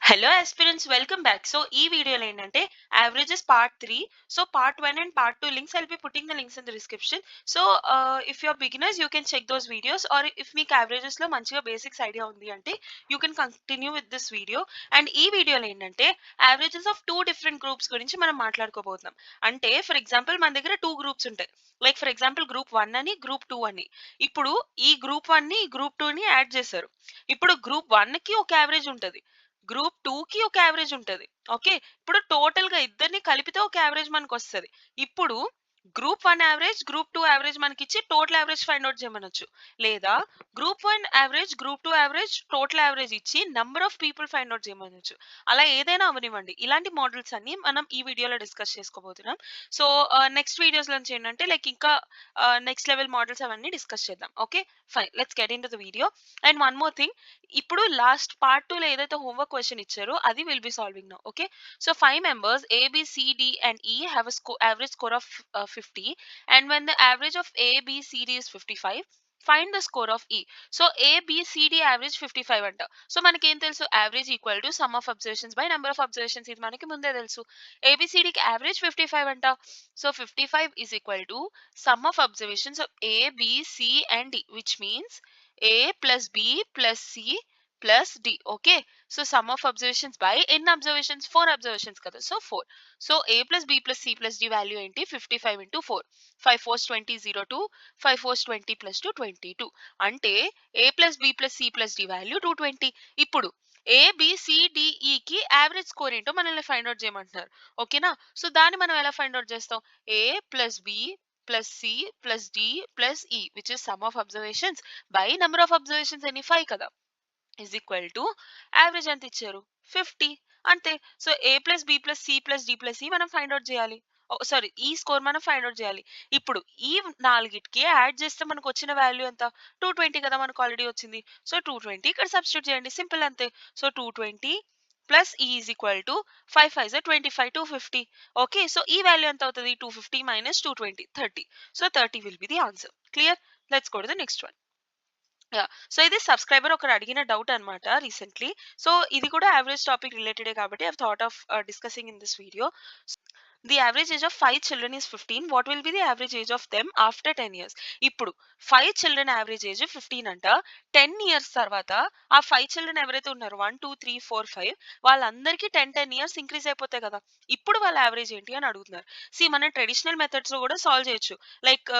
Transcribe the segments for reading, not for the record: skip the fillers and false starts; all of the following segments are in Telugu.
Hello aspirants, welcome back. So ఈ వీడియోలో ఏంటంటే averages part 3. So part 1 and part 2 links, I'll be putting the links in the description. So if you're beginners, you can check those videos, or if మీకు averages లో మంచిగా బేసిక్స్ ఐడియా ఉంది అంటే you can continue with this video. And ఈ వీడియోలో ఏంటంటే averages of two different groups గురించి మనం మాట్లాడుకోబోతున్నాం. అంటే ఫర్ ఎగ్జాంపుల్ మన దగ్గర టూ గ్రూప్స్ ఉంటాయి. లైక్ ఫర్ ఎగ్జాంపుల్ గ్రూప్ 1 అని, గ్రూప్ 2 అని. ఇప్పుడు ఈ గ్రూప్ 1 ని గ్రూప్ 2 ని యాడ్ చేశారు. ఇప్పుడు గ్రూప్ 1 కి ఒక యావరేజ్ ఉంటుంది, గ్రూప్ 2 కి ఒక యావరేజ్ ఉంటది. ఓకే, ఇప్పుడు టోటల్ గా ఇద్దరిని కలిపితే ఒక యావరేజ్ మనకు వస్తుంది. ఇప్పుడు గ్రూప్ 1 యావరేజ్, గ్రూప్ 2 యావరేజ్ మనకి ఇచ్చి టోటల్ యావరేజ్ ఫైండ్ అవుట్ చేయమనొచ్చు. లేదా group 1 average, group 2 average, total average ఇచ్చి number of people find out చేయమనొచ్చు. అలా ఏదైనా అవనివ్వండి. ఇలాంటి మోడల్స్ అన్ని మనం ఈ వీడియోలో డిస్కస్ చేసుకోబోతున్నాం. సో నెక్స్ట్ వీడియోస్ నుంచి ఏంటంటే లైక్ ఇంకా నెక్స్ట్ లెవెల్ మోడల్స్ అవన్నీ డిస్కస్ చేద్దాం. Okay fine, let's get in to the video. And one more thing, ఇప్పుడు లాస్ట్ పార్ట్ 2 లో ఏదైతే హోంవర్క్ క్వశ్చన్ ఇచ్చారో అది will be solving now. Okay, so 5 members A, B, C, D and E have a average score of 50, and when the average of A, B, C, D is 55, find the score of E. So A, B, C, D average 55 అంట. సో మనకి ఏం తెలుసు, average equal to sum of observations by number of observations. ఇది మనకి ముందే తెలుసు. ABCD కి average 55 అంట. So 55 is equal to sum of observations of A, B, C and D, which means A plus B plus C plus D. Okay, so sum of observations by ఎన్ని observations, 4 observations కదా. So 4. So A plus B plus C plus D value ఏంటి, 55 into 4. 5 4s 20, 0 2. 5 4s 20 plus 2 22. అంటే A plus B plus C plus D value 220. ఇప్పుడు A, B, C, D, E కి యావరేజ్ స్కోర్ ఏంటో మనల్ని ఫైండ్ అవుట్ చేయమంటున్నారు. ఓకేనా, సో దాన్ని మనం ఎలా ఫైండ్ అవుట్ చేస్తాం, A plus B plus C plus D plus E, which is sum of observations by number of observations అని 5 కదా, is equal to యావరేజ్ ఎంత ఇచ్చారు, 50. అంతే. So A plus B plus C plus D plus E మనం ఫైండ్ అవుట్ చేయాలి. సారీ, ఈ స్కోర్ మనం ఫైండ్ అవుట్ చేయాలి. ఇప్పుడు ఈ నాలుగిటికి యాడ్ చేస్తే మనకు వచ్చిన వాల్యూ ఎంత, 220 కదా, మనకు ఆల్రెడీ వచ్చింది. సో 220 ఇక్కడ సబ్స్టిట్యూట్ చేయండి, సింపుల్ అంతే. సో 220 ప్లస్ ఈ is equal to 5 5 25, 250. Okay, so ఈ వాల్యూ ఎంత అవుతుంది, 250 minus 220, 30. So 30 will be the answer. Clear, let's go to the next one. So ఇది సబ్స్క్రైబర్ ఒకరు అడిగిన డౌట్ అనమాట రీసెంట్లీ. సో ఇది కూడా యావరేజ్ టాపిక్ రిలేటెడే కాబట్టి I thought of discussing in this video. The average age of 5 children is 15. What will be the average age of them after 10 years? ఇప్పుడు 5 children యావరేజ్ ఏజ్ 15 అంట. 10 years తర్వాత ఆ 5 children ఎవరైతే ఉన్నారో 1 2 3 4 5 వాళ్ళందరికీ 10 years ఇంక్రీజ్ అయిపోతాయి కదా. ఇప్పుడు వాళ్ళ యావరేజ్ ఏంటి అని అడుగుతున్నారు. మన ట్రెడిషనల్ మెథడ్స్ లో కూడా సాల్వ్ చేయొచ్చు. Like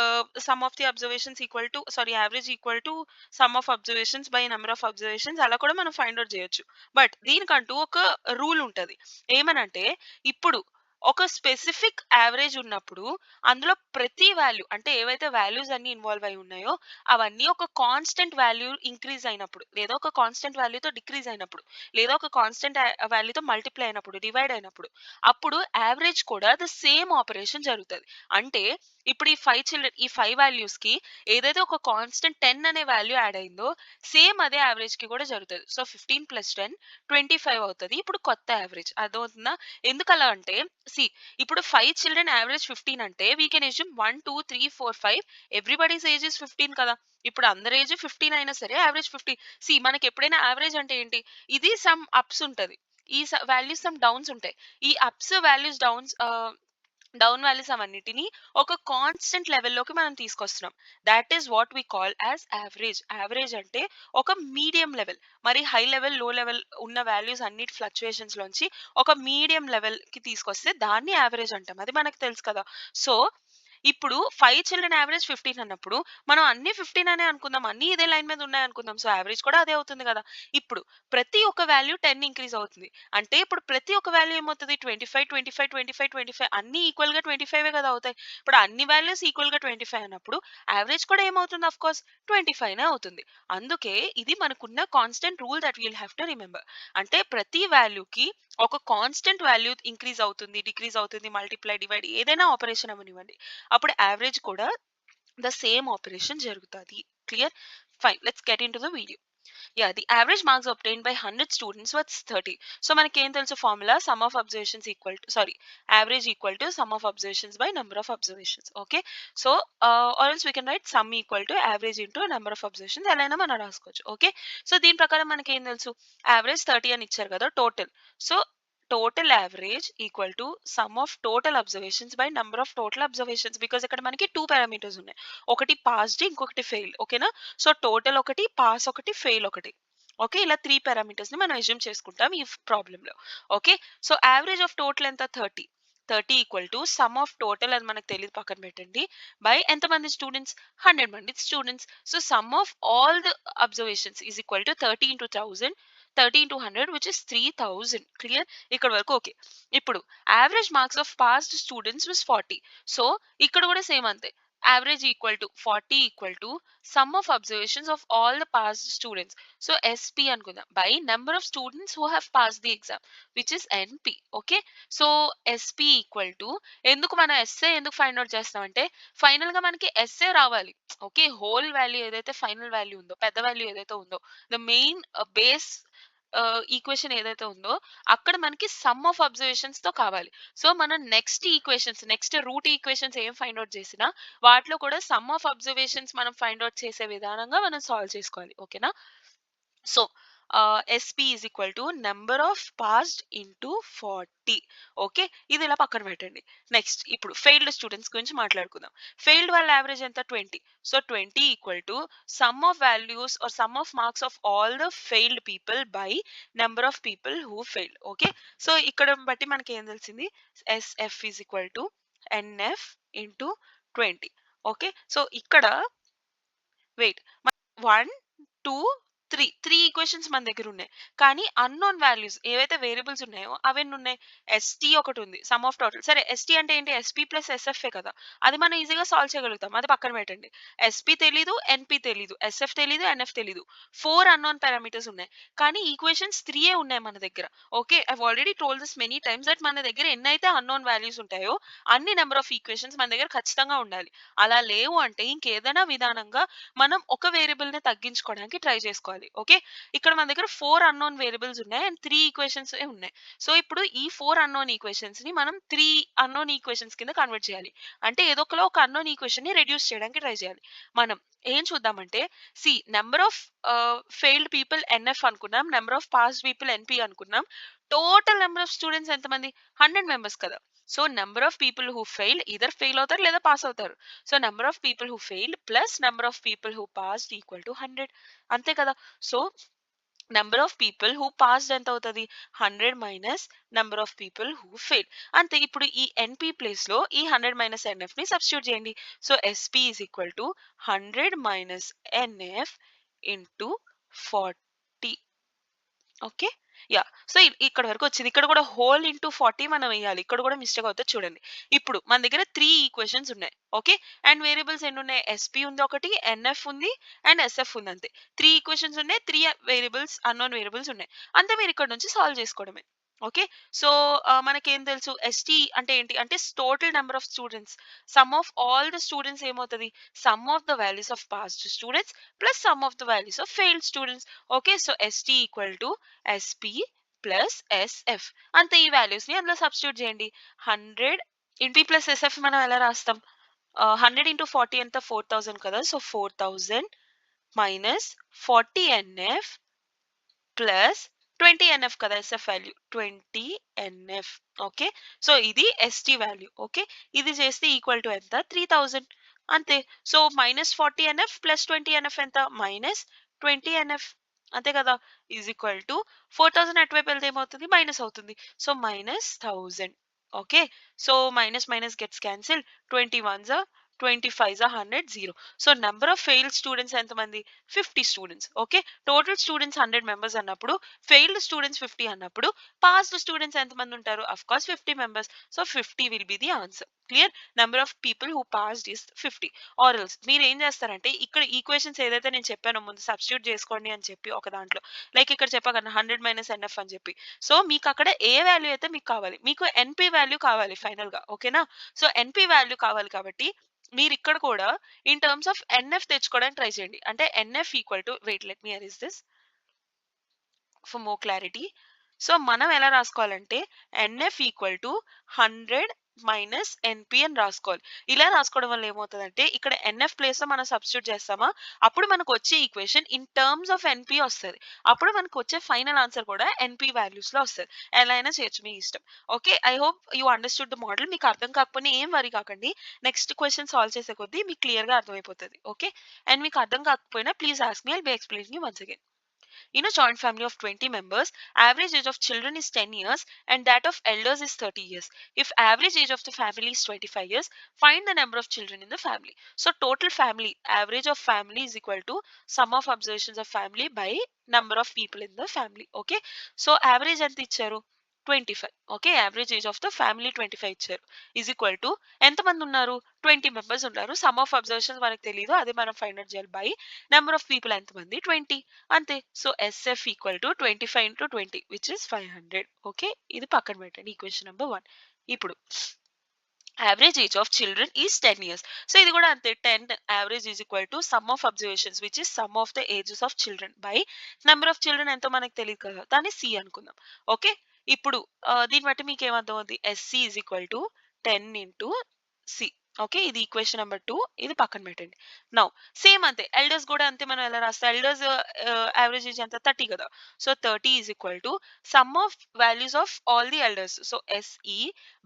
some of the observations equal to average equal to sum of observations by number of observations, అలా కూడా మనం ఫైండ్ అవుట్ చేయొచ్చు. బట్ దీనికంటూ ఒక రూల్ ఉంటది. ఏమనంటే ఇప్పుడు ఒక స్పెసిఫిక్ యావరేజ్ ఉన్నప్పుడు అందులో ప్రతి వాల్యూ, అంటే ఏవైతే వాల్యూస్ అన్ని ఇన్వాల్వ్ అయి ఉన్నాయో అవన్నీ ఒక కాన్స్టెంట్ వాల్యూ ఇంక్రీజ్ అయినప్పుడు, లేదా ఒక కాన్స్టెంట్ వాల్యూతో డిక్రీజ్ అయినప్పుడు, లేదా ఒక కాన్స్టెంట్ వాల్యూతో మల్టిప్లై అయినప్పుడు, డివైడ్ అయినప్పుడు, అప్పుడు యావరేజ్ కూడా ద సేమ్ ఆపరేషన్ జరుగుతుంది. అంటే ఇప్పుడు ఈ 5 వాల్యూస్ కి ఏదైతే ఒక కాన్స్టెంట్ 10 అనే వాల్యూ యాడ్ అయిందో సేమ్ అదే యావరేజ్ కి కూడా జరుగుతుంది. సో 15 ప్లస్ 10 25 అవుతుంది. ఇప్పుడు కొత్త యావరేజ్ అర్థమవుతుందా. ఎందుకలా అంటే ఇప్పుడు 5 చిల్డ్రన్ యావరేజ్ 15 అంటే we can assume 1 2 3 4 5 everybody's age is 15 కదా. ఇప్పుడు అందరి ఏజ్ 15 అయినా సరే యావరేజ్ 50. మనకి ఎప్పుడైనా యావరేజ్ అంటే ఏంటి, ఇది సమ్ అప్స్ ఉంటది, ఈ వాల్యూస్ సమ్ డౌన్స్ ఉంటాయి. ఈ అప్స్ వాల్యూస్ డౌన్ వాల్యూస్ అవన్నిటిని ఒక కాన్స్టెంట్ లెవెల్లోకి మనం తీసుకొస్తున్నాం. That is what we call as average. Average అంటే ఒక మీడియం లెవెల్, మరి హై లెవెల్ లో లెవెల్ ఉన్న వాల్యూస్ అన్నిటి ఫ్లక్చుయేషన్స్ లోంచి ఒక మీడియం లెవెల్ కి తీసుకొస్తే దాన్ని యావరేజ్ అంటాం. అది మనకు తెలుసు కదా. సో ఇప్పుడు 5 చిల్డ్రన్ యావరేజ్ 15 అన్నప్పుడు మనం అన్ని 15 అనే అనుకుందాం, అన్ని ఇదే లైన్ మీద ఉన్నాయి అనుకుందాం. సో యావరేజ్ కూడా అదే అవుతుంది కదా. ఇప్పుడు ప్రతి ఒక్క వాల్యూ 10 ఇంక్రీజ్ అవుతుంది. అంటే ఇప్పుడు ప్రతి ఒక్క వాల్యూ ఏమవుతుంది, 25 25 25 25 అన్ని ఈక్వల్ గా 25 కదా అవుతాయి. ఇప్పుడు అన్ని వాల్యూస్ ఈక్వల్ గా 25 అన్నప్పుడు యావరేజ్ కూడా ఏమవుతుంది, ఆఫ్ కోర్స్ 25 అవుతుంది. అందుకే ఇది మనకున్న constant rule that we'll have to remember. అంటే ప్రతి వాల్యూకి ఒక కాన్స్టెంట్ వాల్యూ ఇంక్రీజ్ అవుతుంది, డిక్రీజ్ అవుతుంది, మల్టిప్లై, డివైడ్ ఏదైనా ఆపరేషన్ అవనివ్వండి, అప్పుడు యావరేజ్ కూడా ద సేమ్ ఆపరేషన్ జరుగుతుంది. Clear, fine, let's get in to the video. Yeah, the average marks obtained by 100 students was 30. So మనకి ఏం తెలుసు formula sum of observations equal to sorry average equal to sum of observations by number of observations. Okay, so or else we can write sum equal to average into number of observations ఎలా అయినా మనం రాసుకోవచ్చు. ఓకే, సో దీని ప్రకారం మనకి ఏం తెలుసు average 30 అని ఇచ్చారు కదా total. So total average equal to sum of total observations by number of total observations, because ఇక్కడ మనకి టూ పారామీటర్స్ ఉన్నాయి, ఒకటి పాస్డ్ ఇంకొకటి ఫెయిల్. ఓకేనా, సో టోటల్ ఒకటి, పాస్ ఒకటి, ఫెయిల్ ఒకటి. ఓకే, ఇలా త్రీ పారామీటర్స్ ని మనం అజ్యూమ్ చేసుకుంటాం ఈ ప్రాబ్లమ్ లో. Okay, so average of total ఎంత 30. 30 equal to sum of total అని మనకు తెలియదు పక్కన పెట్టండి బై ఎంతమంది స్టూడెంట్స్ 100 మంది students. So some of all the observations is equal to 30 into 1000, 30 into 100 which is 3000. Clear ఇక్కడ వరకు ఓకే. ఇప్పుడు average marks of passed students was 40. So ఇక్కడ కూడా సేమ్ అంతే, average equal to 40 equal to sum of observations of all the passed students. So SP అనుకుందాం by number of students who have passed the exam which is NP. Okay, so SP equal to ఎందుకు మనం ఎస్ఏ ఎందుకు ఫైండ్ అవుట్ చేస్తాం అంటే ఫైనల్ గా మనకి ఎస్ఏ రావాలి. ఓకే, హోల్ వాల్యూ ఏదైతే ఫైనల్ వాల్యూ ఉందో, పెద్ద వాల్యూ ఏదైతే ఉందో, ద మెయిన్ బేస్ ఈక్వేషన్ ఏదైతే ఉందో అక్కడ మనకి సమ్ ఆఫ్ అబ్జర్వేషన్స్ తో కావాలి. సో మనం next equations, next root equations ఏం ఫైండ్ అవుట్ చేసినా వాటిలో కూడా సమ్ ఆఫ్ అబ్జర్వేషన్స్ మనం ఫైండ్ అవుట్ చేసే విధానంగా మనం సాల్వ్ చేసుకోవాలి. ఓకేనా, so SP is equal to number of passed into 40. Okay, ఇది ఇలా పక్కన పెట్టండి. నెక్స్ట్ ఇప్పుడు ఫెయిల్డ్ స్టూడెంట్స్ గురించి మాట్లాడుకుందాం. ఫెయిల్డ్ వాళ్ళ యావరేజ్ ఎంత 20. So 20 equal to sum of values or sum of marks of all the failed people by number of people who failed. Okay, so ఇక్కడ బట్టి మనకి ఏం తెలిసింది, SF is equal to NF into 20. Okay, so ఇక్కడ వెయిట్ 1 2 త్రీ ఈక్వేషన్స్ మన దగ్గర ఉన్నాయి, కానీ అన్నోన్ వాల్యూస్ ఏవైతే వేరియబుల్స్ ఉన్నాయో అవన్నీ ఉన్నాయి. ఎస్టీ ఒకటి ఉంది, సమ్ ఆఫ్ టోటల్. సరే ఎస్టీ అంటే ఏంటి, ఎస్పీ ప్లస్ ఎస్ఎఫ్ఏ కదా, అది మనం ఈజీగా సాల్వ్ చేయగలుగుతాం, అది పక్కన పెట్టండి. ఎస్పీ తెలీదు, ఎన్పీ తెలీదు, ఎస్ఎఫ్ తెలీదు, ఎన్ఎఫ్ తెలీదు, 4 అన్నోన్ పారామీటర్స్ ఉన్నాయి, కానీ ఈక్వేషన్స్ 3 ఉన్నాయి మన దగ్గర. Okay, I already told this many times that మన దగ్గర ఎన్నైతే అన్నోన్ వాల్యూస్ ఉంటాయో అన్ని నెంబర్ ఆఫ్ ఈక్వేషన్స్ మన దగ్గర ఖచ్చితంగా ఉండాలి. అలా లేవు అంటే ఇంకేదైనా విధానంగా మనం ఒక వేరియబుల్ ని తగ్గించుకోవడానికి ట్రై చేసుకోవాలి. ఓకే, ఇక్కడ మన దగ్గర 4 అన్నోన్ వేరియబుల్స్ ఉన్నాయి అండ్ 3 ఈక్వేషన్స్ ఉన్నాయి. సో ఇప్పుడు ఈ 4 అన్నోన్ ఈక్వేషన్స్ ని మనం 3 అన్నోన్ ఈక్వేషన్స్ కింద కన్వర్ట్ చేయాలి. అంటే ఏదో ఒక అన్నోన్ ఈక్వేషన్ ని రెడ్యూస్ చేయడానికి ట్రై చేయాలి. మనం ఏం చూద్దామంటే C number of failed people NF అనుకున్నాం, number of passed people NP అనుకున్నాం, టోటల్ నెంబర్ ఆఫ్ స్టూడెంట్స్ ఎంతమంది 100 మెంబర్స్ కదా. So number of people who fail either fail అవుతారు లేదా పాస్ అవుతారు. So number of people who failed plus number of people who passed equal to 100. అంతే కదా. So number of people who passed ఎంత అవుతుంది, 100 minus number of people who fail. అంతే, ఇప్పుడు ఈ NP ప్లేస్ లో ఈ 100 మైనస్ NF ని సబ్స్టిట్యూట్ చేయండి. So SP is equal to 100 minus NF into 40. Okay, yeah, so ఇక్కడ వరకు వచ్చింది. ఇక్కడ కూడా హోల్ ఇంటూ 40 మనం వేయాలి, ఇక్కడ కూడా మిస్టేక్ అవుతుంది చూడండి. ఇప్పుడు మన దగ్గర 3 ఈక్వేషన్స్ ఉన్నాయి. ఓకే, అండ్ వేరియబుల్స్ ఎన్ని ఉన్నాయి, SP ఉంది ఒకటి, NF ఉంది అండ్ SF ఉంది. అంతే, 3 ఈక్వేషన్స్ ఉన్నాయి, 3 వేరియబుల్స్ అన్నోన్ వేరియబుల్స్ ఉన్నాయి. అంతే, మీరు ఇక్కడ నుంచి సాల్వ్ చేసుకోవడమే. ఓకే, సో మనకేం తెలుసు ST అంటే ఏంటి అంటే total number of students, sum of all the students ఏమవుతుంది, sum of the values of passed students plus sum of the values of failed students. Okay, so ST equal to SP plus SF. అంతే, ఈ వాల్యూస్ ని అందులో సబ్స్టిట్యూట్ చేయండి. 100 NP ప్లస్ SF మనం ఎలా రాస్తాం, 100 ఇంటూ 40 ఎంత 4000 కదా. So 4000 minus 40 NF plus 20 NF కదా SF value 20 NF. Okay, so ఇది ST వాల్యూ. ఓకే, ఇది చేస్తే ఈక్వల్ టు ఎంత 3000. అంతే, so minus 40 NF plus 20 NF ఎంత మైనస్ 20 NF. అంతే కదా, ఈజ్ ఈక్వల్ టు 4000 అటువైపు వెళ్తే ఏమవుతుంది మైనస్ అవుతుంది. So minus 1000. Okay, so minus minus gets cancel, 21 25 100 0. So number of failed students ఎంతమంది 50 students. Okay, total students 100 members అన్నప్పుడు ఫెయిల్డ్ స్టూడెంట్స్ 50 అన్నప్పుడు పాస్డ్ స్టూడెంట్స్ ఎంతమంది ఉంటారు, of course 50 members. So 50 will be the answer. Clear, number of people who passed is 50. Or else మీరు ఏం చేస్తారంటే ఇక్కడ ఈక్వేషన్స్ ఏదైతే నేను చెప్పానో ముందు సబ్స్టిట్యూట్ చేసుకోండి అని చెప్పి ఒక దాంట్లో, లైక్ ఇక్కడ చెప్పగలను 100 మైనస్ NF అని చెప్పి. సో మీకు అక్కడ ఏ వాల్యూ అయితే మీకు కావాలి, మీకు NP వాల్యూ కావాలి ఫైనల్ గా. ఓకేనా, సో NP వాల్యూ కావాలి కాబట్టి మీరు ఇక్కడ కూడా ఇన్ టర్మ్స్ ఆఫ్ NF తెచ్చుకోవడానికి ట్రై చేయండి. అంటే NF equal to wait let me arrange this. For more clarity. So మనం ఎలా రాసుకోవాలంటే NF equal to 100 minus NP అని రాసుకోవాలి. ఇలా రాసుకోవడం వల్ల ఏమవుతుందంటే ఇక్కడ ఎన్ఎఫ్ ప్లేస్ లో మనం సబ్స్టిట్యూట్ చేస్తామా, అప్పుడు మనకు వచ్చే ఈక్వేషన్ ఇన్ టర్మ్స్ ఆఫ్ ఎన్పి వస్తుంది. అప్పుడు మనకు వచ్చే ఫైనల్ ఆన్సర్ కూడా ఎన్పి వాల్యూస్ లో వస్తుంది. ఎలా అయినా చేయొచ్చు, మీ ఇష్టం. Okay, I hope you understood the model. మీకు అర్థం కాకపోతే ఏం వరీ కాకండి, నెక్స్ట్ క్వశ్చన్ సాల్వ్ చేసే కొద్దీ మీకు క్లియర్ గా అర్థమైపోతుంది. ఓకే, అండ్ మీకు అర్థం కాకపోయినా please ask me, I'll be explaining you once again. In a joint family of 20 members, average age of children is 10 years and that of elders is 30 years. If average age of the family is 25 years, find the number of children in the family. So total family, average of family is equal to sum of observations of family by number of people in the family. Okay. So average ఎంత ఇచ్చారు, 25. Okay, average age of the family 25 ఇచ్చారు. ఈజ్ ఈక్వల్ టు ఎంతమంది ఉన్నారు, 20 మెంబర్స్ ఉన్నారు. సమ్ ఆఫ్ అబ్జర్వేషన్స్ మనకు తెలియదు, అదే మనం ఫైండ్ అవుట్ చేయాలి బై నెంబర్ ఆఫ్ పీపుల్ ఎంతమంది, 20 అంతే. So SF equal to 25 into 20 which is 500. Okay, ఇది పక్కన పెట్టండి, ఈక్వేషన్ నెంబర్ 1. ఇప్పుడు average age of children is 10 years. So ఇది కూడా అంతే, 10 average is equal to sum of observations which is sum of the ages of children by number of children ఎంతో మనకు తెలియదు కదా, దాన్ని సి అనుకుందాం. ఓకే, ఇప్పుడు దీన్ని బట్టి మీకు ఏమర్థమవుతుంది, SC is equal to 10 into C. Okay, ఇది ఈక్వేషన్ నెంబర్ 2, ఇది పక్కన పెట్టండి. నౌ సేమ్ అంతే, ఎల్డర్స్ కూడా అంతే. మనం ఎలా రాస్తాం, ఎల్డర్స్ యావరేజ్ ఏజ్ ఎంత, 30 కదా. So 30 is equal to sum of values of all the elders. So SE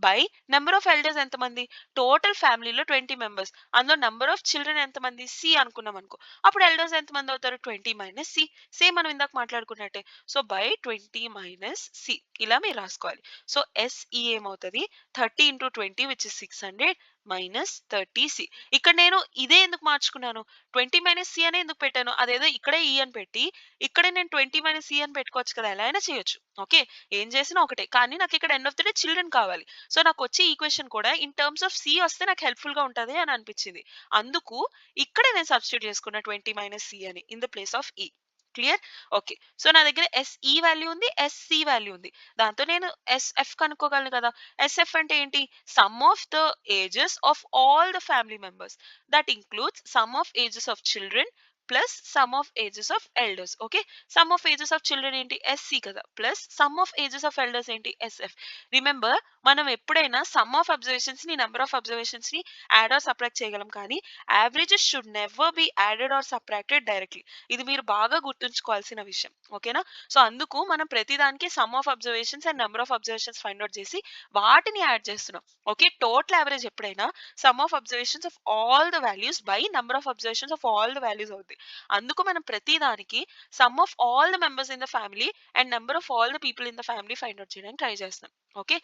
by number of elders ఎంతమంది, టోటల్ ఫ్యామిలీలో 20 మెంబర్స్, అందులో నెంబర్ ఆఫ్ చిల్డ్రన్ ఎంతమంది, సి అనుకున్నాం అనుకో. అప్పుడు ఎల్డర్స్ ఎంతమంది అవుతారు, 20 మైనస్ సి. సేమ్ మనం ఇందాక మాట్లాడుకున్నట్టే. సో బై 20 మైనస్ సి, ఇలా మీరు రాసుకోవాలి. సో ఎస్ఈ ఏమవుతుంది, 30 into 20 which is 600 minus 30 C. ఇక్కడ నేను ఇదే ఎందుకు మార్చుకున్నాను, 20 మైనస్ సి అనే ఎందుకు పెట్టాను, అదేదో ఇక్కడే ఈ అని పెట్టి ఇక్కడే నేను 20 మైనస్ సి అని పెట్టుకోవచ్చు కదా, ఎలా అయినా చేయొచ్చు. ఓకే, ఏం చేసినా ఒకటే, కానీ నాకు ఇక్కడ end of the day children కావాలి. సో నాకు వచ్చే ఈక్వేషన్ కూడా ఇన్ టర్మ్స్ ఆఫ్ సి వస్తే నాకు హెల్ప్ఫుల్ గా ఉంటది అని అనిపించింది. అందుకు ఇక్కడే నేను సబ్స్టిట్యూట్ చేసుకున్న 20 మైనస్ సి అని ఇన్ ద ప్లేస్ ఆఫ్ ఈ. క్లియర్. ఓకే, సో నా దగ్గర ఎస్ఈ వాల్యూ ఉంది, ఎస్సి వాల్యూ ఉంది. దాంతో నేను ఎస్ఎఫ్ కనుక్కోగలను కదా. ఎస్ఎఫ్ అంటే ఏంటి, some of the ages of all the family members, that includes some of ages of children plus sum of ages of elders. Okay, some of ages of children ఏంటి, ఎస్సి కదా, plus sum of ages of elders ఏంటి, ఎస్ఎఫ్. రిమెంబర్, మనం ఎప్పుడైనా సమ్ ఆఫ్ అబ్జర్వేషన్స్ ని, నెంబర్ ఆఫ్ అబ్జర్వేషన్స్ ని యాడ్ ఆర్ సబ్ట్రాక్ట్ చేయగలం, కానీ averages should never be added or subtracted directly. ఇది మీరు బాగా గుర్తుంచుకోవాల్సిన విషయం. ఓకేనా. సో అందుకు మనం ప్రతిదానికి some of observations and number of observations find out చేసి వాటిని యాడ్ చేస్తున్నాం. ఓకే, టోటల్ యావరేజ్ ఎప్పుడైనా sum of observations of all the values by number of observations of all the values అవుతుంది. అందుకు మనం ప్రతిదానికి some of all the members in the family and number of all the people in the family find out చేయడానికి ట్రై చేస్తాం. ఓకే,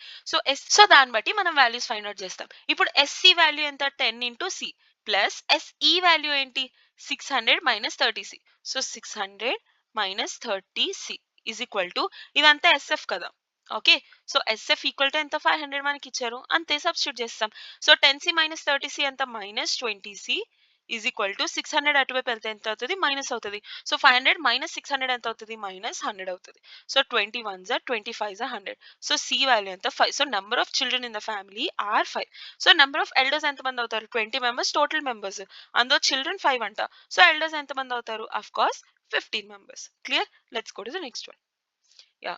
సో దాన్ని బట్టి మనం వాల్యూస్ ఫైండ్ అవుట్ చేస్తాం. ఇప్పుడు ఎస్సి వాల్యూ ఎంత, 10 into C, plus SE value ఏంటి, 600 మైనస్ 30సి. సో 600 మైనస్ 30సి ఈజ్ ఈక్వల్ టు, ఇదంతా ఎస్ఎఫ్ కదా. Okay, so SF equal to ఎంత, 500 మనకి ఇచ్చారు, అంతే సబ్స్టిట్యూట్ చేస్తాం. సో 10సి మైనస్ 30సి ఎంత, మైనస్ 20సి ఈజ్ ఈక్వల్ టు 600 అటువైపు వెళ్తే ఎంత అవుతుంది, మైనస్ అవుతుంది. సో 500 మైనస్ 600 ఎంత అవుతుంది, మైనస్ 100 అవుతుంది. సో 21 జా 25 జా 100. సో సి వాల్యూ ఎంత, 5. So number of children in the family are 5. So number of elders ఎంతమంది అవుతారు, 20 మెంబర్స్ టోటల్ మెంబర్స్, అందులో చిల్డ్రన్ 5 అంట. సో ఎల్డర్స్ ఎంతమంది అవుతారు, of course 15 members. Clear. Let's go to the next one. Yeah,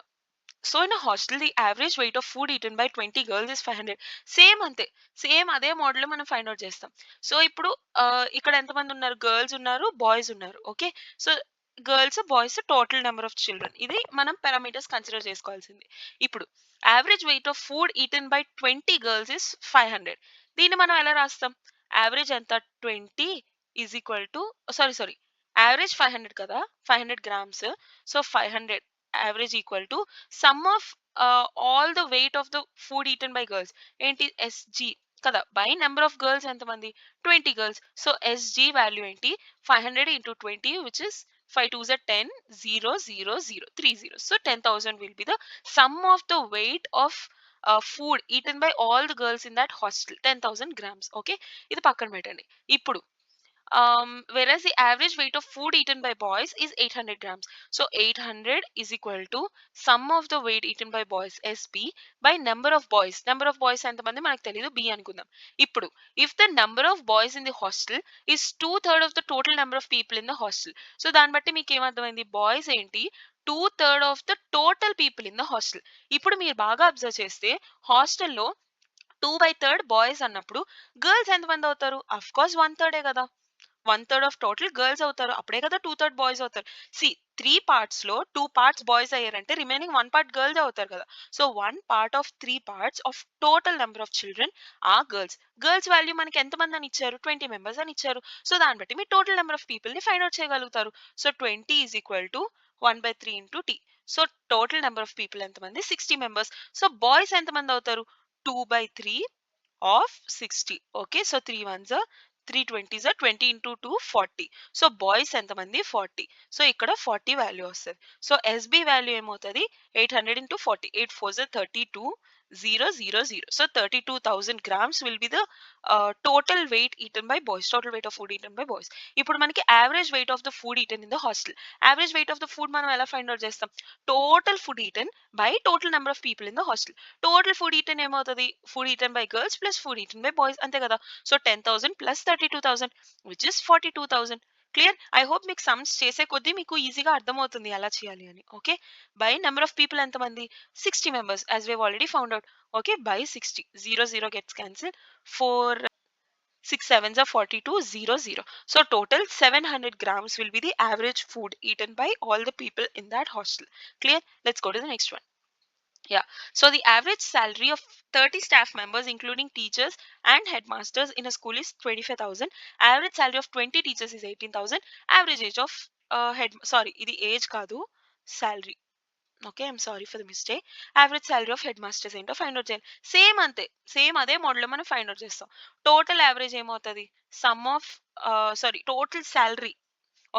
so in hostel the average weight of food eaten by 20 girls is 500. Same అంతే, సేమ్ అదే మోడల్ మనం ఫైండ్ అవుట్ చేస్తాం. సో ఇప్పుడు ఇక్కడ ఎంతమంది ఉన్నారు, గర్ల్స్ ఉన్నారు, బాయ్స్ ఉన్నారు. Okay, so girls boys total number of children, ఇది మనం పారామీటర్స్ కన్సిడర్ చేసుకోవాల్సింది. ఇప్పుడు average weight of food eaten by 20 girls is 500. దీన్ని మనం ఎలా రాస్తాం, యావరేజ్ ఎంత, 20 is equal to, sorry average 500 కదా, 500 grams. So 500 average equal to sum of all the weight of the food eaten by girls, ఏంటి, ఎస్జి కదా, బై నెంబర్ ఆఫ్ గర్ల్స్ ఎంతమంది, 20 గర్ల్స్. సో ఎస్జి వాల్యూ ఏంటి, 500 into 20 which is 5 2s are 10 0 0 0 3 zeros. So 10,000 will be the sum of the weight of food eaten by all the girls in that hostel, 10,000 grams. Okay, ఇది పక్కన పెట్టండి. ఇప్పుడు whereas the average weight of food eaten by boys is 800 grams. So 800 is equal to sum of the weight eaten by boys, SB, by number of boys. Number of boys ఎంతమంది మనకు తెలియదు, B అనుకుందాం. ఇప్పుడు if the number of boys in the hostel is 2/3 of the total number of people in the hostel. So దాన్ని బట్టి మీకు ఏమర్థమైంది, బాయ్స్ ఏంటి 2/3 of the total people in the hostel. ఇప్పుడు మీరు బాగా అబ్జర్వ్ చేస్తే హాస్టల్‌లో 2/3 బాయ్స్ అన్నప్పుడు గర్ల్స్ ఎంతమంది అవుతారు? అఫ్‌కోర్స్ 1/3 కదా! 1/3 ఆఫ్ టోటల్ గర్ల్స్ అవుతారు. అప్పుడే కదా 2/3 బాయ్స్ అవుతారు. సీ 3 పార్ట్స్‌లో 2 పార్ట్స్ బాయ్స్ అయ్యారంటే రిమైనింగ్ 1 పార్ట్ గర్ల్స్ అవుతారు కదా! So 1 part of 3 parts of total number of children are girls. Girls value మనకి ఎంతమంది అని ఇచ్చారు? 20 మెంబర్స్ అని ఇచ్చారు. సో దాన్ని బట్టి మీరు టోటల్ నంబర్ ఆఫ్ పీపుల్‌ని ఫైండ్ ఔట్ చేయగలుగుతారు. So 20 is equal to 1/3 into T. So total number of people ఎంతమంది? 60 మెంబర్స్. సో బాయ్స్ ఎంతమంది అవుతారు? 2/3 of 60. Okay, so 3 ones are 3 20s are 20 into 2 40. So boys ఎంతమంది? 40. సో ఇక్కడ 40 వాల్యూ వస్తుంది. సో ఎస్బి వాల్యూ ఏమవుతుంది? 800 into 40. 8 4s are 32,000. So 32,000 grams will be the total weight eaten by boys. Total weight of food eaten by boys. ఇప్పుడు మనకి average weight of the food eaten in the hostel. Average weight of the food మనం ఎలా ఫైండ్ అవుట్ చేస్తాం? Total food eaten by total number of people in the hostel. Total food eaten ఏమవుతుంది? Food eaten by girls plus food eaten by boys అంతే కదా! So 10,000 plus 32,000 which is 42,000. Clear? I hope మీకు సమ్స్ చేసే కొద్దీ మీకు ఈజీగా అర్థమవుతుంది ఎలా చేయాలి అని. Okay, by number of people ఎంతమంది? 60 members as we already found out. Okay, by 60. 0 gets cancel. 4 6 sevens are 42, 0. So total 700 grams will be the average food eaten by all the people in that hostel. Clear? Let's go to the next one. Yeah. So the average salary of 30 staff members, including teachers and headmasters in a school is 25,000. Average salary of 20 teachers is 18,000. Average age of ఇది age కాదు, salary. Okay, I'm sorry for the mistake. Average salary of head masters ఏంటో ఫైండ్ అవుట్ చేయాలి. సేమ్ అంతే, సేమ్ అదే మోడల్లో మనం ఫైండ్ అవుట్ చేస్తాం. టోటల్ యావరేజ్ ఏమవుతుంది? Sum of total salary.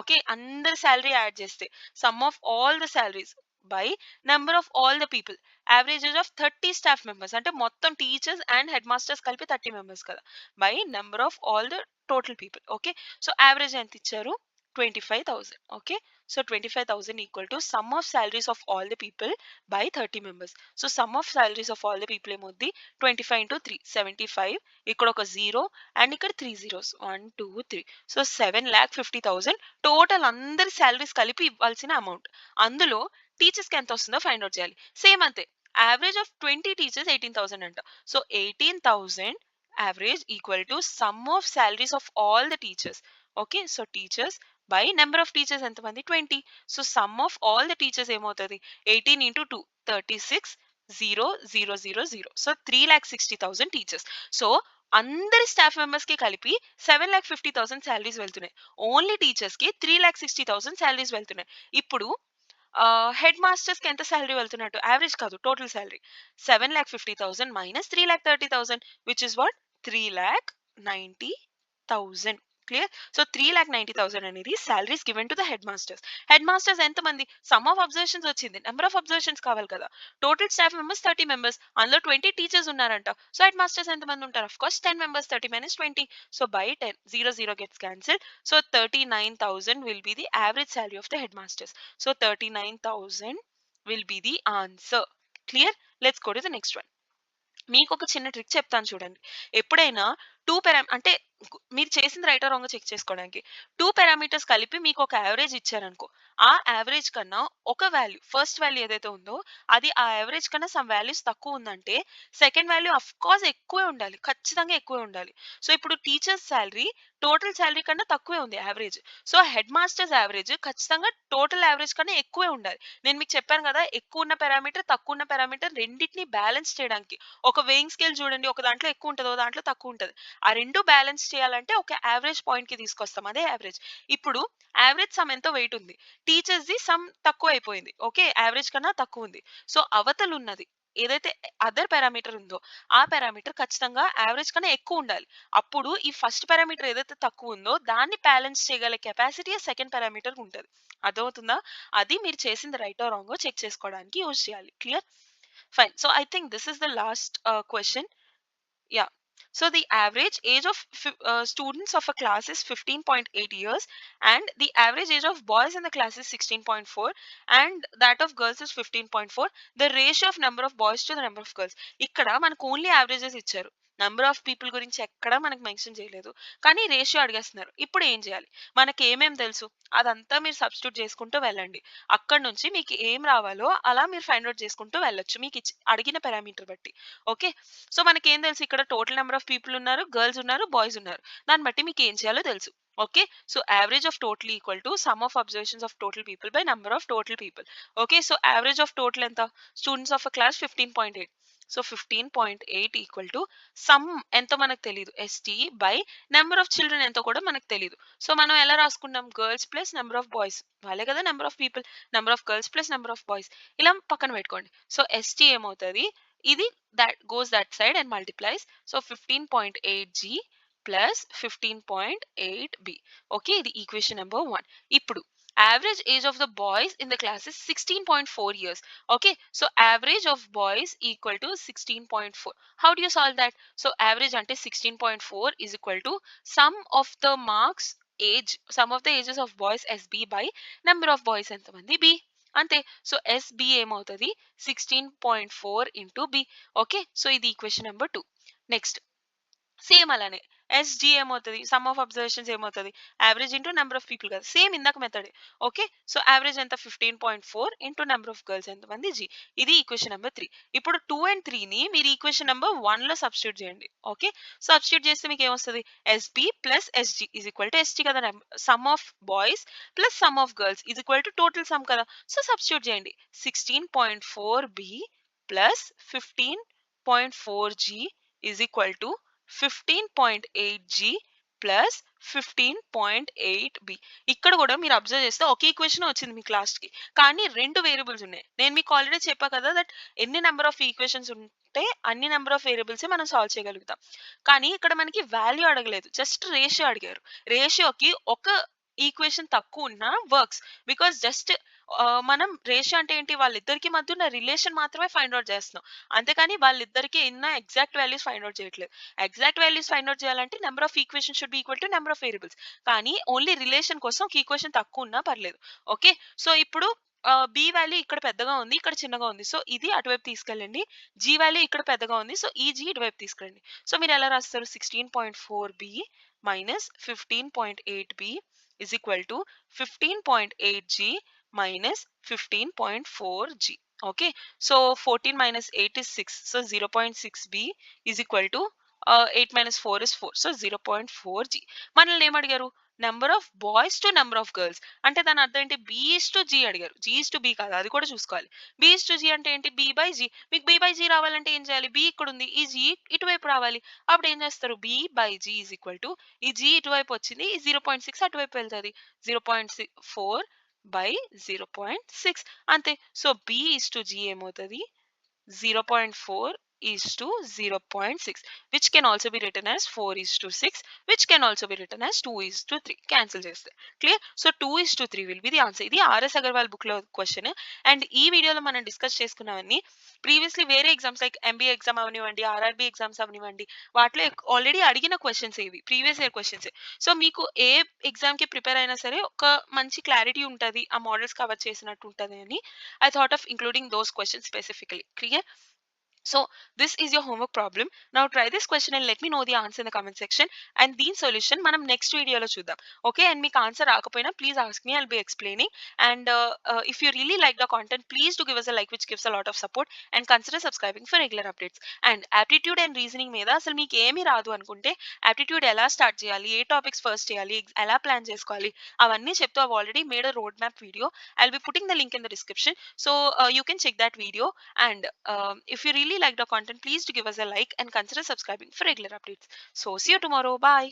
Okay, అందరి శాలరీ యాడ్ చేస్తే some of all the salaries by number of all the people. Averages of 30 staff members అంటే మొత్తం టీచర్స్ అండ్ హెడ్ మాస్టర్స్ కలిపి 30 మెంబర్స్ కదా, by number of all the total people. Okay, so average ఎంత ఇచ్చారు? 25,000. Okay, so 25,000 equal to sum of salaries of all the people by 30 members. So sum of salaries of all the people ఏమవుద్ది? 25 into 3 75. ఇక్కడ ఒక 0 అండ్ ఇక్కడ 3 zeros 1 2 3. సో 7,50,000 టోటల్ అందరి సాలరీస్ కలిపి ఇవ్వాల్సిన అమౌంట్. అందులో టీచర్స్కి ఎంత వస్తుందో ఫైండ్ అవుట్ చేయాలి. సేమ్ అంతే, యావరేజ్ ఆఫ్ 20 టీచర్స్ 18,000 అంట. So 18,000 average equal to sum of salaries of all the teachers. Okay, so teachers by number of teachers ఎంతమంది? 20. So sum of all the teachers ఏమవుతుంది? 18 into 2 36 0 0 0 0. So 3,60,000 teachers. సో అందరి స్టాఫ్ మెంబర్స్ కి కలిపి 7,50,000 శాలరీస్ వెళ్తున్నాయి. ఓన్లీ టీచర్స్ కి 3,60,000 శాలరీస్ వెళ్తున్నాయి. ఇప్పుడు హెడ్ మాస్టర్స్ కి ఎంత శాలరీ వెళ్తున్నట్టు? యావరేజ్ కాదు, total salary. 7,50,000 minus 3,30,000 which is what? 3,90,000. Clear? So 3,90,000 అనేది salaries given to the head masters. Head masters ఎంతమంది? సమ్ ఆఫ్ అబ్జర్వేషన్స్ వచ్చింది, నెంబర్ ఆఫ్ అబ్జర్వేషన్స్ కావాలి కదా. టోటల్ స్టాఫ్ మెంబర్స్ 30 మెంబర్స్, అందులో 20 టీచర్స్ ఉన్నారంట. సో హెడ్ మాస్టర్స్ ఎంతమంది ఉంటారు? Of course 10 members. 30 minus 20. So by 10 0 gets cancelled. So 39,000 will be the average salary of the headmasters. So 39,000 will be the answer. Clear? Let's go to the next one. మీకు ఒక చిన్న ట్రిక్ చెప్తాను చూడండి. ఎప్పుడైనా 2 అంటే మీరు చేసింది రైట్ ఆర్ రాంగ్ చెక్ చేసుకోవడానికి 2 పారామీటర్స్ కలిపి మీకు ఒక యావరేజ్ ఇచ్చారనుకో, ఆ యావరేజ్ కన్నా ఒక వాల్యూ, ఫస్ట్ వాల్యూ ఏదైతే ఉందో అది ఆ యావరేజ్ కన్నా సమ్ వాల్యూస్ తక్కువ ఉందంటే సెకండ్ వాల్యూ అఫ్ కోర్స్ ఎక్కువే ఉండాలి, ఖచ్చితంగా ఎక్కువే ఉండాలి. సో ఇప్పుడు టీచర్స్ శాలరీ టోటల్ శాలరీ కన్నా తక్కువే ఉంది average. So head masters average ఖచ్చితంగా టోటల్ యావరేజ్ కన్నా ఎక్కువే ఉండాలి. నేను మీకు చెప్పాను కదా, ఎక్కువ ఉన్న పారామీటర్ తక్కువ ఉన్న పారామీటర్ రెండింటిని బ్యాలెన్స్ చేయడానికి ఒక వేయింగ్ స్కేల్ చూడండి, ఒక దాంట్లో ఎక్కువ ఉంటుంది, ఒక దాంట్లో తక్కువ ఉంటుంది. ఆ రెండు బ్యాలెన్స్ చేయాలంటే ఒక యావరేజ్ పాయింట్ కి తీసుకొస్తాం, అదే యావరేజ్. ఇప్పుడు యావరేజ్ సమ్ ఎంతో వెయిట్ ఉంది, టీచర్స్ ది సమ్ తక్కువ అయిపోయింది. ఓకే, యావరేజ్ కన్నా తక్కువ ఉంది. సో అవతలు ఉన్నది ఏదైతే అదర్ పారామీటర్ ఉందో ఆ పారామీటర్ ఖచ్చితంగా యావరేజ్ కన్నా ఎక్కువ ఉండాలి. అప్పుడు ఈ ఫస్ట్ పారామీటర్ ఏదైతే తక్కువ ఉందో దాన్ని బ్యాలెన్స్ చేయగల కెపాసిటీ సెకండ్ పారామీటర్ ఉంటుంది. అర్థమవుతుందా? అది మీరు చేసింది రైట్ ఆర్ రాంగ్ చెక్ చేసుకోవడానికి యూజ్ చేయాలి. Clear? Fine. So I think this is the last question. Yeah. So the average age of students of a class is 15.8 years, and the average age of boys in the class is 16.4, and that of girls is 15.4. The ratio of number of boys to the number of girls. ఇక్కడ మనకు ఓన్లీ యావరేజెస్ ఇచ్చారు. నంబర్ ఆఫ్ పీపుల్ గురించి ఎక్కడా మనకు మెన్షన్ చేయలేదు. కానీ రేషియో అడిగేస్తున్నారు. ఇప్పుడు ఏం చేయాలి? మనకి ఏమేం తెలుసు? అదంతా మీరు సబ్స్టిట్యూట్ చేసుకుంటూ వెళ్ళండి. అక్కడి నుంచి మీకు ఏం రావాలో అలా మీరు ఫైండ్ ఔట్ చేసుకుంటూ వెళ్ళొచ్చు. మీకు అడిగిన పారామీటర్ బట్టి. ఓకే. సో మనకేం తెలుసు ఇక్కడ టోటల్ నంబర్ ఆఫ్ పీపుల్ ఉన్నారు, గర్ల్స్ ఉన్నారు, బాయ్స్ ఉన్నారు. దాన్ని బట్టి మీకు ఏం చేయాలో తెలుసు. Okay. So average of total equal to sum of observations of total people by number of total people. Okay. So average of total ఎంత? Students of a class 15.8. So 15.8 equal to sum ఎంతో మనకు తెలీదు. S T by number of children ఎంతో కూడా మనకు తెలీదు. సో మనం ఎలా రాసుకున్నాం? Girls plus number of boys. వాళ్ళే కదా number of people. Number of girls plus number of boys. ఇలా పక్కన పెట్టుకోండి. సో ఎస్టీ ఏమవుతది? ఇది that goes that side and multiplies. So 15.8g plus 15.8b. Okay, ఇది equation number 1. ఇప్పుడు average age of the boys in the class is 16.4 years. Okay, so average of boys equal to 16.4. How do you solve that? So average ante 16.4 is equal to sum of the marks age, sum of the ages of boys SB by number of boys ఎంతమంది B. అంతే. సో SB ఏమవుతుంది? 16.4 ఇంటూ B. ఓకే. సో ఇది ఈక్వేషన్ నెంబర్ 2. నెక్స్ట్ సేమ్ అలానే ఎస్జి ఏమవుతుంది? సమ్ ఆఫ్ అబ్జర్వేషన్స్ ఏమవుతుంది? Average into number of people కదా, సేమ్ ఇందాక మెథడ్. ఓకే. సో యావరేజ్ ఎంత? 15.4 ఇంటూ నెంబర్ ఆఫ్ గర్ల్స్ ఎంతమంది జీ. ఇది ఈక్వేషన్ నెంబర్ 3. ఇప్పుడు 2 అండ్ 3ని మీరు ఈక్వేషన్ నెంబర్ 1లో సబ్స్టిట్యూట్ చేయండి. ఓకే. సబ్స్టిట్యూట్ చేస్తే మీకు ఏమొస్తుంది? SB plus SG is equal to ST కదా, some of boys plus sum of girls is equal to total some కదా. సో సబ్స్టిట్యూట్ చేయండి. 16.4b plus 15.4g is equal to 15.8g plus 15.8b. ఇక్కడ కూడా మీరు అబ్జర్వ్ చేస్తే ఒకే ఈక్వేషన్ వచ్చింది మీకు లాస్ట్ కి, కానీ రెండు వేరియబుల్స్ ఉన్నాయి. నేను మీకు ఆల్రెడీ చెప్పా కదా దట్ ఎన్ని నెంబర్ ఆఫ్ ఈక్వేషన్స్ ఉంటే అన్ని నెంబర్ ఆఫ్ వేరియబుల్స్ మనం సాల్వ్ చేయగలుగుతాం. కానీ ఇక్కడ మనకి వాల్యూ అడగలేదు, జస్ట్ రేషియో అడిగారు. రేషియోకి ఒక ఈక్వేషన్ తక్కువ ఉన్న వర్క్స్, బికాస్ జస్ట్ మనం రేషియో అంటే ఏంటి? వాళ్ళిద్దరికి మధ్య ఉన్న రిలేషన్ మాత్రమే ఫైండ్ అవుట్ చేస్తున్నాం. అంతేకాని వాళ్ళిద్దరికి ఉన్న ఎగ్జాక్ట్ వాల్యూస్ ఫైండ్ అవుట్ చేయట్లేదు. ఎగ్జాక్ట్ వాల్యూస్ ఫైండ్ అవుట్ చేయాలంటే number of equation should be equal to number of variables. కానీ ఓన్లీ రిలేషన్ కోసం ఒక ఈక్వేషన్ తక్కువ ఉన్నా పర్లేదు. ఓకే. సో ఇప్పుడు బి వాల్యూ ఇక్కడ పెద్దగా ఉంది, ఇక్కడ చిన్నగా ఉంది. సో ఇది అటువైపు తీసుకెళ్ళండి. జీ వాల్యూ ఇక్కడ పెద్దగా ఉంది, సో ఈ జీ ఇటువైపు తీసుకెళ్ళండి. సో మీరు ఎలా రాస్తారు? 16.4b minus 15.8b is equal to 15.8g minus 15.4g. Okay, so 14 minus 8 is 6, so 0.6b is equal to 8 minus 4 is 4, so 0.4g. మనల్ని ఏం అడిగారు? Number of boys to number of girls. అంటే దాని అర్థం ఏంటి? బి ఈస్ టు జీ అడిగారు. జీ ఈస్ టు బి కాదు, అది కూడా చూసుకోవాలి. బి ఈస్ టు జీ అంటే ఏంటి? B by G. మీకు బి బై జీ రావాలంటే ఏం చేయాలి? బి ఇక్కడ ఉంది, ఈ జీ ఇటువైపు రావాలి. అప్పుడు ఏం చేస్తారు? B by G is equal to, ఈ జీ ఇటువైపు వచ్చింది, ఈ 0.6 అటువైపు వెళ్తుంది, 0.4 బై 0.6 అంతే. So B is to G ఏమవుతుంది? 0.4 is to 0.6, which can also be written as 4 is to 6, which can also be written as 2 is to 3. Cancel చేస్తే clear. So 2 is to 3 will be the answer. ఇది ఆర్ఎస్ అగర్వాల్ బుక్ లో క్వశ్చన్. అండ్ ఈ వీడియోలో మనం డిస్కస్ చేసుకున్నవన్నీ ప్రీవియస్లీ వేరే ఎగ్జామ్స్ లైక్ ఎంబీఏ ఎగ్జామ్ అవనివ్వండి, ఆర్ఆర్బీ ఎగ్జామ్స్ అవనివ్వండి, వాటిలో ఆల్రెడీ అడిగిన క్వశ్చన్స్ ఇవి ప్రీవియస్ ఇయర్ క్వశ్చన్స్. సో మీకు ఏ ఎగ్జామ్ కి ప్రిపేర్ అయినా సరే ఒక మంచి క్లారిటీ ఉంటుంది, ఆ మోడల్స్ కవర్ చేసినట్టు ఉంటుంది అని I thought of including those questions specifically. Clear. So this is your homework problem. Now try this question and let me know the answer in the comment section. And దీని solution మనం నెక్స్ట్ వీడియోలో చూద్దాం. ఓకే. అండ్ మీకు ఆన్సర్ రాకపోయినా please ask me, I'll be explaining. And if you really like the content, please do give us a like, which gives a lot of support, and consider subscribing for regular updates. And aptitude and reasoning మీద అసలు మీకు ఏమీ రాదు అనుకుంటే aptitude ఎలా స్టార్ట్ చేయాలి, ఏ టాపిక్స్ ఫస్ట్ చేయాలి, ఎలా ప్లాన్ చేసుకోవాలి, అవన్నీ చెప్తూ I've already made a roadmap video. I'll be putting the link in the description, so you can check that video. And if you really liked our content, please do give us a like and consider subscribing for regular updates. So see you tomorrow. Bye.